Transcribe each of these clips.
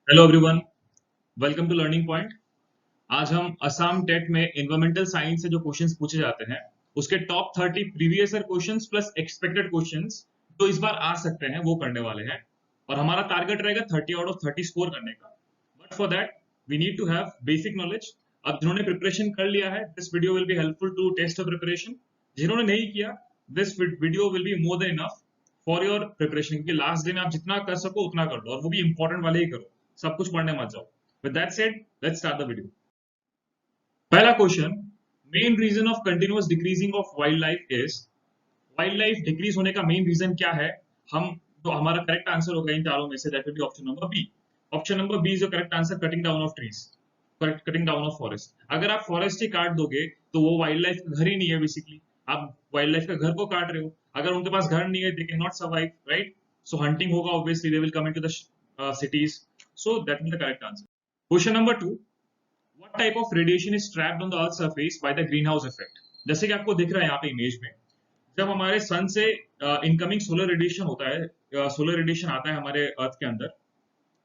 Hello everyone, welcome to learning point. आज हम Assam TET में एनवायरमेंटल साइंस से जो क्वेश्चंस पूछे जाते हैं उसके top 30 previous year questions plus expected questions जो इस बार आ सकते हैं वो करने वाले हैं। और हमारा टारगेट रहेगा 30 आउट ऑफ 30 स्कोर करने का। But for that we need to have basic knowledge. अब जिन्होंने प्रिपरेशन कर लिया है, this video will be helpful to test your preparation. जिन्होंने नहीं किया, this video will be more than enough for your preparation, क्योंकि लास्ट डे में आप जितना कर सको उतना कर लो, और वो भी इंपॉर्टेंट वाले ही करो, सब कुछ पढ़ने मत जाओ। With that said, let's start the video. पहला question, main reason of continuous decreasing of wild life is. Wild life decrease होने का मेन रीजन क्या है? हम तो हमारा करेक्ट आंसर होगा इन चारों में से, that will be option number B. Option number B is the correct answer, cutting down of trees, cutting down of forest. अगर आप फॉरेस्ट ही काट दोगे तो वो वाइल्ड लाइफ का घर ही नहीं है बेसिकली। आप वाइल्ड लाइफ का घर को काट रहे हो। अगर उनके पास घर नहीं है, they can not survive, right? So hunting होगा, obviously they will come into the cities. So that is the correct answer. Question number 2, what type of radiation is trapped on the earth's surface by the greenhouse effect? जैसे कि आपको दिख रहा है यहाँ पे image में, जब हमारे सन से इनकमिंग सोलर रेडिएशन होता है, सोलर रेडिएशन आता है हमारे अर्थ के अंदर,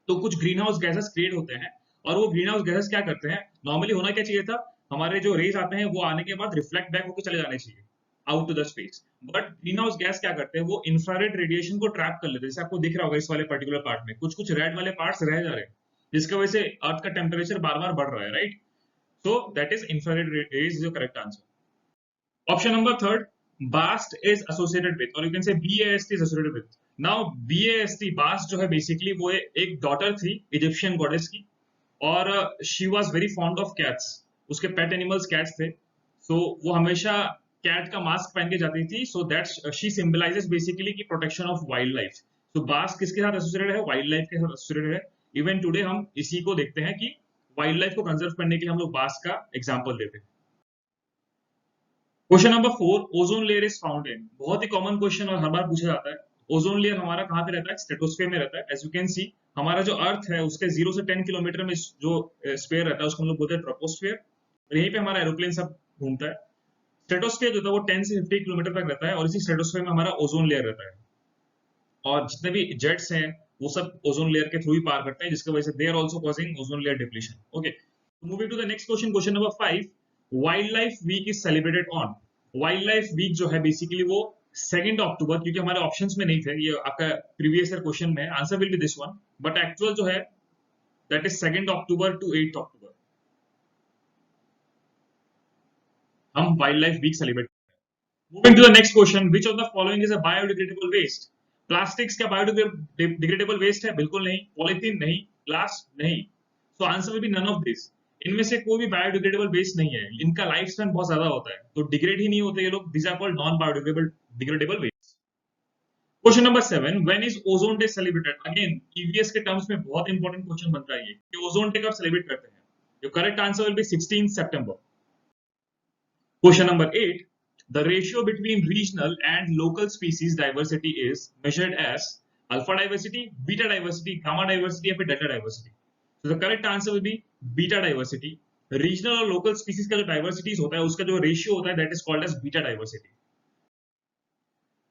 तो कुछ ग्रीन हाउस गैसेस क्रिएट होते हैं। और वो ग्रीन हाउस गैसेस क्या करते हैं? नॉर्मली होना क्या चाहिए था, हमारे जो रेज आते हैं वो आने के बाद रिफ्लेक्ट बैक होकर चले जाने चाहिए out to the space. But green house gas क्या करते हैं, वो इंफ्रारेड रेडिएशन को ट्रैप कर लेते हैं। जैसे आपको दिख रहा होगा इस वाले पर्टिकुलर पार्ट में कुछ कुछ रेड वाले पार्ट्स रह जा रहे हैं, जिसकी वजह से अर्थ का टेम्परेचर बार बार बढ़ रहा है, right? So that is infrared rays is the correct answer. Option number third, BAST is associated with, और you can say BAST is associated with. Now BAST, BAST जो है बेसिकली वो एक डॉटर थी इजिप्शियन गॉडेस की, और she was very fond of cats. उसके pet animals cats थे, सो वो हमेशा कैट का मास्क पहन के जाती थी। So that she symbolizes basically की प्रोटेक्शन ऑफ वाइल्ड लाइफ। तो बास्ट किसके साथ एसोसिएटेड है? वाइल्ड लाइफ के साथ एसोसिएटेड है। इवन टुडे हम इसी को देखते हैं कि वाइल्ड लाइफ को कंजर्व करने के लिए हम लोग बास्ट का एग्जाम्पल देते हैं। Question number 4, ozone layer is found in. बहुत ही कॉमन क्वेश्चन और हर बार पूछा जाता है। ओजोन लेयर हमारा कहाँ पे रहता है? स्ट्रेटोस्फीयर में रहता है। एज यू कैन सी, हमारा जो अर्थ है उसके 0 से 10 किलोमीटर में जो स्फीयर रहता है उसको हम लोग बोलते हैं ट्रोपोस्फीयर, और यहीं पे हमारा एरोप्लेन सब घूमता है। स्ट्रेटोस्फीयर जो था वो 10 से 50 किलोमीटर तक रहता है, और इसी स्ट्रेटोस्फीयर में हमारा ओजोन लेयर रहता है। और जितने भी जेट्स हैं वो सब ओजोन लेयर के थ्रू ही पार करते हैं, जिसकी वजह से they are also causing ozone layer depletion. Okay, moving to the next question, question number 5, wild life week is celebrated on. Wild life week जो है बेसिकली वो 2 अक्टूबर, क्योंकि हमारे ऑप्शंस में नहीं थे, ये आपका प्रीवियस ईयर क्वेश्चन में answer will be this one, but actual जो है that is 2 October to 8 October हम wild life week celebrate. Moving to the next question, which of the following is a biodegradable waste? Plastics क्या biodegradable waste है? बिल्कुल नहीं। Polythene नहीं। Glass नहीं। So answer will be none of this. इनमें से कोई भी बायोडिग्रेडेबल वेस्ट नहीं है। इनका लाइफ स्पैन बहुत ज्यादा होता है, तो डिग्रेड ही नहीं होते ये लोग। This are called non biodegradable waste. Question number 7, when is ozone day celebrated? Again EVS के टर्म्स में बहुत इंपॉर्टेंट क्वेश्चन बनता है ये कि ओजोन डे कब सेलिब्रेट करते हैं। Your correct answer will B 16 September. Question number 8. The ratio between regional and local species diversity is measured as alpha diversity, beta diversity, gamma diversity, or delta diversity. So the correct answer will be beta diversity. Regional और local species का जो diversities होता है उसका जो ratio होता है that is called as beta diversity.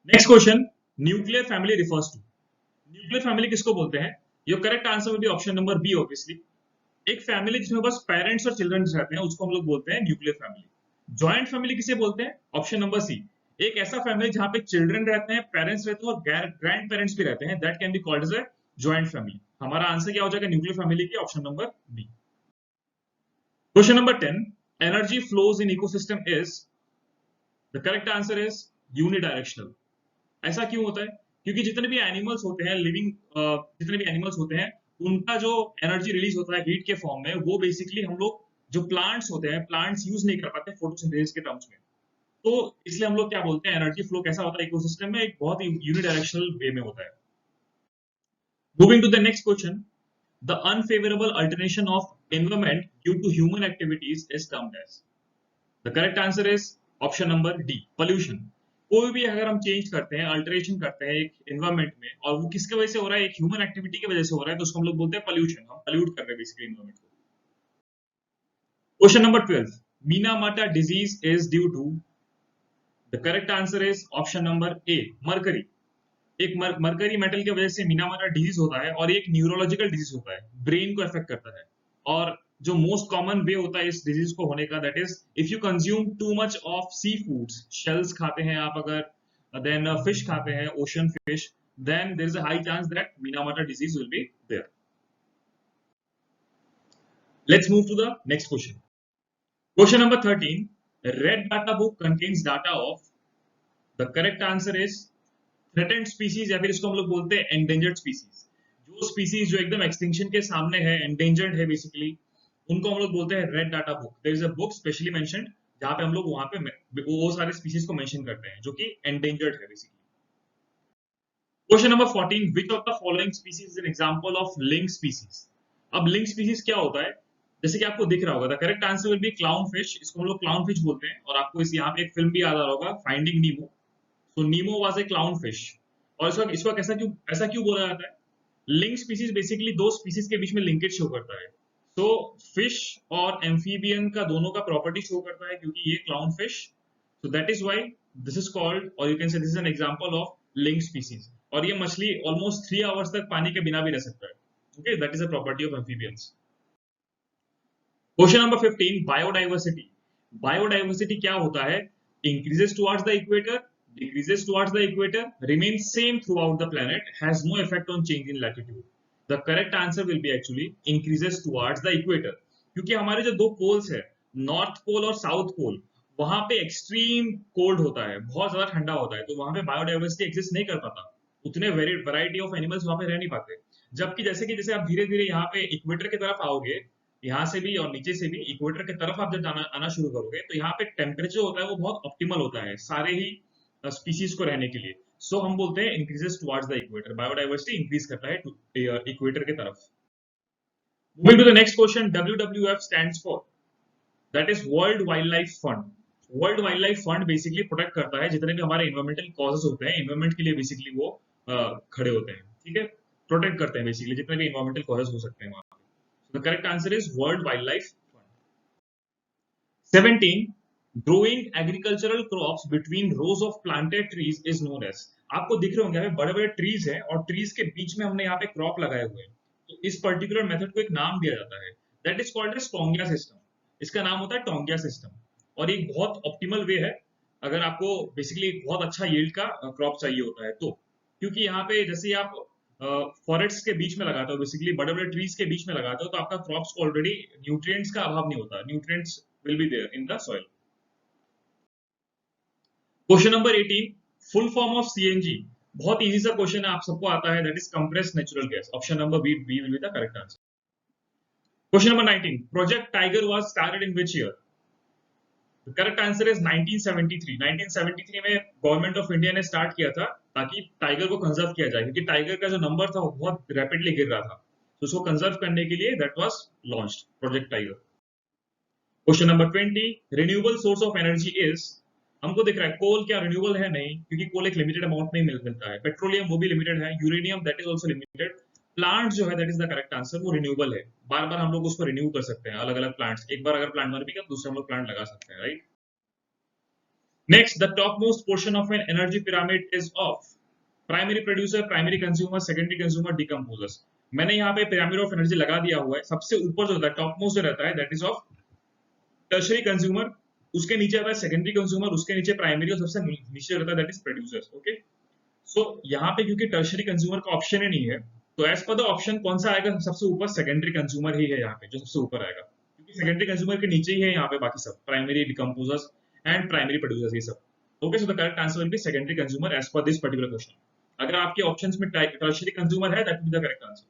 Next question. Nuclear family refers to. Nuclear family किसको बोलते हैं? Your correct answer will be option number B obviously. एक फैमिली जिसमें बस पेरेंट्स और चिल्ड्रन रहते हैं उसको हम लोग बोलते हैं न्यूक्लियर फैमिली। जॉइंट फैमिली किसे बोलते हैं? ऑप्शन नंबर सी, एक ऐसा फैमिली जहां पे चिल्ड्रन रहते हैं, पेरेंट्स रहते हैं और ग्रैंड पेरेंट्स भी रहते हैं, that can be called as a joint family. हमारा आंसर क्या हो जाएगा न्यूक्लियर फैमिली के? Option number B. Question number 10, energy flows in ecosystem is. The correct answer is unidirectional. ऐसा क्यों होता है? क्योंकि जितने भी एनिमल्स होते हैं लिविंग, जितने भी एनिमल्स होते हैं उनका जो एनर्जी रिलीज होता है हीट के फॉर्म में, वो बेसिकली हम लोग जो प्लांट्स होते हैं, प्लांट्स यूज नहीं कर पाते फोटोसिंथेसिस के टर्म्स में। तो इसलिए हम लोग क्या बोलते हैं, एनर्जी फ्लो कैसा होता है इकोसिस्टम में? एक बहुत ही यूनिडायरेक्शनल वे में होता है। Moving to the next question, the unfavourable alternation of environment due to human activities is termed as. The correct answer is option number D, pollution. कोई भी अगर हम चेंज करते हैं, अल्टरेशन करते हैं एक एनवायरमेंट में, और वो किसके वजह से हो रहा है? एक ह्यूमन एक्टिविटी की वजह से हो रहा है, तो उसको हम लोग बोलते हैं पोल्यूशन। हम पोल्यूट कर रहे हैं बेसिकली एनवायरमेंट को। Question number 12, Minamata disease is due to. The correct answer is option number A, mercury. एक मरकरी मेटल की वजह से मीनामारा डिजीज होता है और एक न्यूरोलॉजिकल डिजीज होता है, ब्रेन को अफेक्ट करता है। और जो मोस्ट कॉमन वे होता है इस डिजीज को होने का, that is if you consume too much of sea foods, shells खाते हैं आप अगर, देन फिश खाते हैं, ocean fish, then there is a high chance that Minamata disease will be there. Let's move to the next question. Question number 13. Red data book contains data of, the correct answer is threatened species, या फिर इसको हम लोग बोलते हैं endangered species. जो species जो एकदम extinction के सामने है, endangered है basically, उनको हम लोग बोलते हैं red data book. There is a book specially mentioned जहाँ पे हम लोग वहां पे वो सारे species को mention करते हैं जो कि endangered है basically. Question number 14. Which of the following species is an example of linked species? अब linked species क्या होता है, जैसे कि आपको दिख रहा होगा, the correct answer will be clownfish. इसको हम लोग clownfish बोलते हैं, और आपको इस यहाँ पे एक फिल्म भी याद आ रहा होगा, Finding Nemo. So Nemo was a clownfish. और इसको ऐसा क्यों बोला जाता है? Linked species basically दो species के बीच में linkage show करता है. So fish और amphibian का दोनों का property show करता है क्योंकि ये clownfish. So that is why this is called, or you can say this is an example of linked species. और ये मछली ऑलमोस्ट 3 आवर्स तक पानी के बिना भी रह सकता है. Okay, that is a property of amphibians. Question number 15. Biodiversity. Biodiversity क्या होता है? Increases towards the equator, decreases towards the equator, remains same throughout the planet, has no effect on change in latitude. The correct answer will be actually increases towards the equator, क्योंकि हमारे जो दो poles है, north pole और south pole, वहां पे extreme cold होता है, बहुत ज्यादा ठंडा होता है, तो वहां पे बायोडाइवर्सिटी एग्जिस्ट नहीं कर पाता, उतने वैरायटी ऑफ एनिमल्स वहां पे रह नहीं पाते. जबकि जैसे आप धीरे धीरे यहाँ पे इक्वेटर की तरफ आओगे, यहाँ से भी और नीचे से भी इक्वेटर की तरफ आप जब आना शुरू करोगे, तो यहाँ पे टेम्परेचर होता है वो बहुत ऑप्टिमल होता है सारे ही स्पीसीज को रहने के लिए. सो हम बोलते हैं increases towards the equator, biodiversity increase करता है इक्वेटर की तरफ. Moving to the next question. WWF stands for, that is world wild life fund. World wild life fund basically protect करता है जितने भी हमारे इन्वायरमेंटल कॉजेस होते हैं, इन्वायरमेंट के लिए बेसिकली वो खड़े होते हैं. ठीक है, प्रोटेक्ट करते हैं बेसिकली जितने भी इन्वायरमेंटल कॉजेस हो सकते हैं वहां पे. The correct answer is world wild life fund. 17. Growing agricultural crops between rows of planted trees is known as. आपको दिख रहे होंगे यहाँ पे बड़े बड़े ट्रीज हैं और ट्रीज के बीच में हमने यहाँ पे क्रॉप लगाए हुए हैं, तो इस पर्टिकुलर मेथड को एक नाम दिया जाता है, that is called as taungya system. इसका नाम होता है टोंगिया सिस्टम, और एक बहुत ऑप्टिमल वे है अगर आपको बेसिकली बहुत अच्छा यील्ड का क्रॉप चाहिए होता है तो. क्योंकि यहाँ पे जैसे आप फॉरेस्ट के बीच में लगाते हो, बेसिकली बड़े बड़े ट्रीज के बीच में लगाते हो, तो आपका क्रॉप्स को ऑलरेडी न्यूट्रिएंट्स का अभाव नहीं होता, nutrients will be there in the soil. Question number 18. Full form of CNG. बहुत इजी सा क्वेश्चन है, आप सबको आता है, that is compressed natural gas. Option number B will be the correct answer. Question number 19. Project tiger was started in which year? Correct answer is 1973. 1973 में government of India ने start किया था ताकि टाइगर को कंजर्व किया जाए, क्योंकि tiger का जो नंबर था वो बहुत रैपिडली गिर रहा था, तो उसको कंजर्व करने के लिए that was launched project tiger. Question number 20. Renewable source of energy is, हमको दिख रहा है कोल क्या रिन्यूएबल है? नहीं, क्योंकि कोल एक लिमिटेड अमाउंट में मिलता है. पेट्रोलियम वो भी लिमिटेड है, uranium that is also limited. Plant जो है that is the correct answer, वो रिन्यूएबल है, बार बार हम लोग उसको रिन्यू कर सकते हैं, अलग अलग प्लांट्स. एक बार अगर प्लांट मर भी गया तो दूसरा हम लोग प्लांट लगा सकते हैं, right. Next, the topmost portion of an energy pyramid is of primary producer, primary consumer, secondary consumer, decomposers. मैंने यहाँ पे pyramid of energy लगा दिया हुआ है. सबसे ऊपर जो होता है topmost जो रहता है that is of tertiary consumer, उसके नीचे आता है secondary consumer, उसके नीचे primary, और सबसे नीचे रहता है that is producers. Okay, so यहाँ पे क्योंकि tertiary consumer का ऑप्शन ही नहीं है, तो as per the option कौन सा आएगा सबसे ऊपर? secondary consumer ही है यहाँ पे जो सबसे ऊपर आएगा, क्योंकि secondary consumer के नीचे ही है यहाँ पे बाकी सब primary, decomposers and primary producers ये सब. Okay, so the correct answer will be secondary consumer as per this particular question. अगर आपके ऑप्शंस में tertiary consumer है, that will be the correct answer.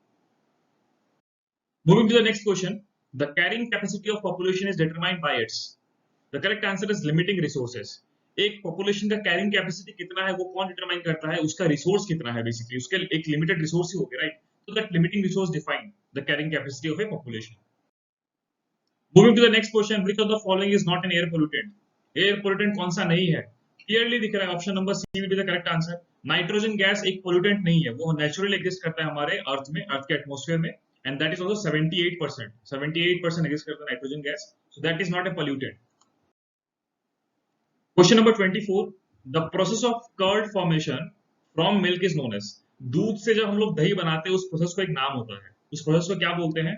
Moving to the next question, the carrying capacity of population is determined by its. The correct answer is limiting resources. एक population का carrying capacity कितना है वो कौन determine करता है? उसका resource कितना है basically, उसके एक limited resource ही होगा, right? So that limiting resource define the carrying capacity of a population. Moving to the next question, which of the following is not an air pollutant? Air pollutant कौन सा नहीं है? Clearly दिख रहा है, option number C will be the correct answer. Nitrogen gas एक pollutant नहीं है, वो नेचुरली एग्जिस्ट करता है हमारे अर्थ में, अर्थ के एटमॉस्फेयर में, and that is also 78%. 78% exist करता है nitrogen gas, so that is not a pollutant. Question number 24. The process of curd formation from milk is known as, दूध से जब हम लोग दही बनाते हैं उस प्रोसेस को एक नाम होता है, उस प्रोसेस को क्या बोलते हैं?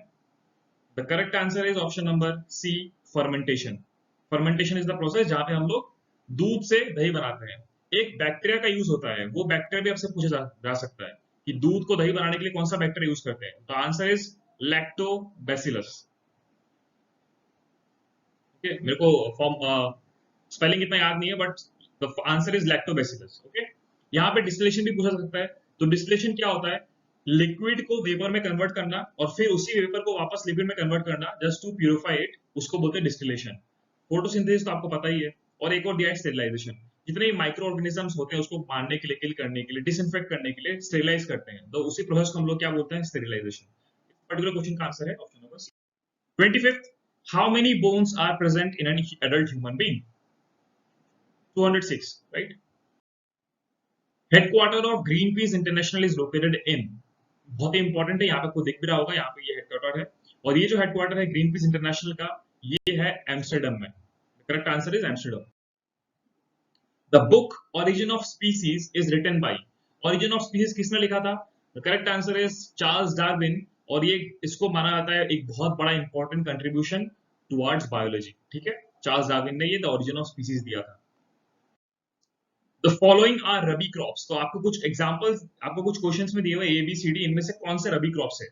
The correct answer is option number C, fermentation. Fermentation is the process जहां पे हम लोग दूध से दही बनाते हैं। एक बैक्टीरिया का यूज होता है, वो बैक्टीरिया भी आपसे पूछा जा सकता है कि दूध को दही बनाने के लिए कौन सा बैक्टीरिया यूज करते हैं, तो आंसर इज लैक्टोबैसिलस। ओके, मेरे को फॉर्म स्पेलिंग इतना याद नहीं है, but the answer is lactobacillus. Okay, यहाँ पे डिस्टिलेशन भी पूछा सकता है, तो डिस्टिलेशन क्या होता है? लिक्विड को वेपर में कन्वर्ट करना और फिर उसी वेपर को वापस लिक्विड में कन्वर्ट करना जस्ट टू प्यूरिफाई इट, उसको बोलते हैं डिस्टिलेशन। फोटोसिंथेसिस तो आपको पता ही है, और एक और दिया है स्टेरिलाइजेशन। जितने भी माइक्रो ऑर्गेनिजम्स होते हैं उसको मारने के लिए, किल करने के लिए, डिसइंफेक्ट करने के लिए स्टेरिलाइज करते हैं, तो उसी प्रोसेस को हम लोग क्या बोलते हैं? स्टेरिलाइजेशन। पर्टिकुलर क्वेश्चन का आंसर है option number C. 25th, how many bones are present in an adult human being? 206, right? Headquarter of Greenpeace International is located in, बहुत ही इंपॉर्टेंट है, यहाँ पे आपको दिख भी रहा होगा, यहाँ पे ये हेडक्वार्टर है, और ये जो हेडक्वार्टर है ग्रीन पीस इंटरनेशनल का, ये है एम्स्टर्डम में। Correct answer is Amsterdam. The book origin of species is written by, origin of species किसने लिखा था? The correct answer is Charles Darwin, और ये इसको माना जाता है एक बहुत बड़ा इंपॉर्टेंट कंट्रीब्यूशन टुवर्ड्स बायोलॉजी। ठीक है, चार्ल्स डार्विन ने ये द ओरिजिन ऑफ स्पीसीज दिया था। The following are rabi crops, तो आपको कुछ एग्जांपल्स, आपको कुछ क्वेश्चंस में दिए हुए ए बी सी डी, इनमें से कौन से रबी क्रॉप्स है?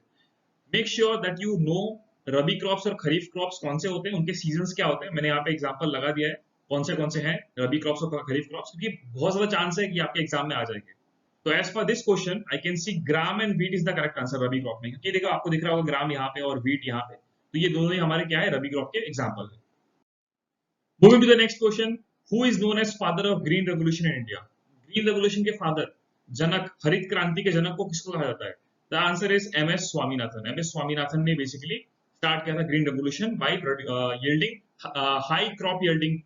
Make sure that you know rabi crops और खरीफ क्रॉप्स कौन से होते हैं, उनके सीजन्स क्या होते हैं। मैंने यहाँ पे एग्जांपल लगा दिया है कौन से हैं रबी क्रॉप्स और खरीफ क्रॉप्स, क्योंकि बहुत ज्यादा चांस है कि आपके एग्जाम में आ जाएंगे। तो as for this question I can see gram and wheat is the correct answer rabi crop में, क्योंकि देखो आपको दिख रहा होगा ग्राम यहाँ पे और वीट यहाँ पे, तो ये दोनों ही हमारे क्या है? रबी क्रॉप के एग्जाम्पल है। Moving to the next question, who is known as father of green revolution in India? Green revolution के फादर, जनक, हरित क्रांति के जनक को किसको कहा जाता है? The answer is MS Swaminathan. MS Swaminathan ने बेसिकली स्टार्ट किया था green revolution by yielding high crop yielding,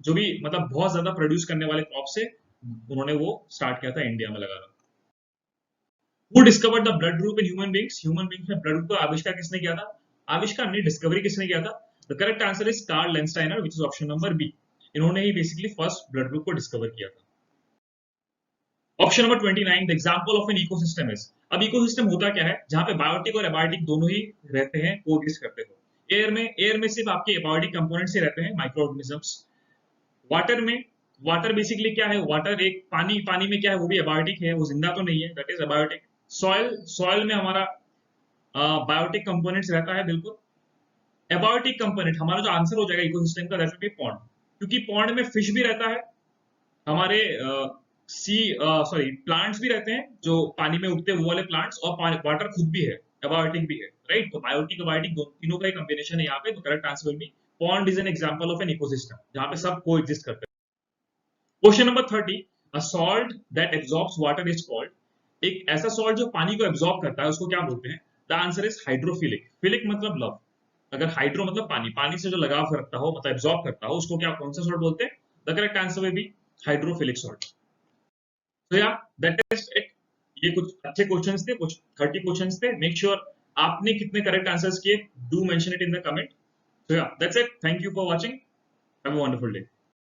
जो भी मतलब बहुत ज्यादा प्रोड्यूस करने वाले क्रॉप से उन्होंने वो स्टार्ट किया था इंडिया में लगाना। Who discovered the blood group in human beings? Human beings में ब्लड ग्रुप का आविष्कार किसने किया था? आविष्कार नहीं, डिस्कवरी किसने किया था? The correct answer is Karl Landsteiner, which is option number B. इन्होंने ही बेसिकली फर्स्ट ब्लड ग्रुप को डिस्कवर किया था। Option number 29, the example of an ecosystem is, अब इकोसिस्टम होता क्या है? जहां पे बायोटिक और एबायोटिक दोनों ही रहते हैं, कोएग्जिस्ट करते हो। एयर में सिर्फ आपके एबायोटिक कंपोनेंट्स ही रहते हैं, माइक्रो ऑर्गेनिजम्स। वाटर में, वाटर बेसिकली क्या है? वाटर एक पानी में क्या है? वो भी एबायोटिक है, वो जिंदा तो नहीं है, दैट इज एबायोटिक। सॉइल में हमारा बायोटिक कंपोनेंट्स रहता है, बिल्कुल। एबायोटिक कंपोनेंट हमारा जो आंसर हो जाएगा इकोसिस्टम का, दैट विल बी पॉन्ड, क्योंकि पॉन्ड में फिश भी रहता है, हमारे प्लांट्स भी रहते हैं जो पानी में उगते हैं, वो वाले प्लांट्स, और वाटर खुद भी है, एबायोटिक भी है, राइट? तो बायोटिक एबायोटिक तीनों का कॉम्बिनेशन है यहाँ पे, तो correct answer will B pond is an example of an ecosystem जहां पे सब कोएग्जिस्ट करते हैं। Question number 30, a salt that absorbs water is called, एक ऐसा सॉल्ट जो पानी को एब्जॉर्ब करता है उसको क्या बोलते हैं? The answer is hydrophilic. Philic मतलब लव, अगर हाइड्रो मतलब पानी, पानी से जो लगाव रखता हो, मतलब एब्जॉर्ब करता हो, उसको क्या, कौन सा सॉल्ट बोलते हैं? The correct answer will B hydrophilic salt. तो या दैट इज इट। ये कुछ अच्छे क्वेश्चंस थे, कुछ 30 क्वेश्चंस थे। मेक श्योर आपने कितने करेक्ट आंसर्स किए, do mention it in the comment. So yeah, that's it. Thank you for watching. Have a wonderful day.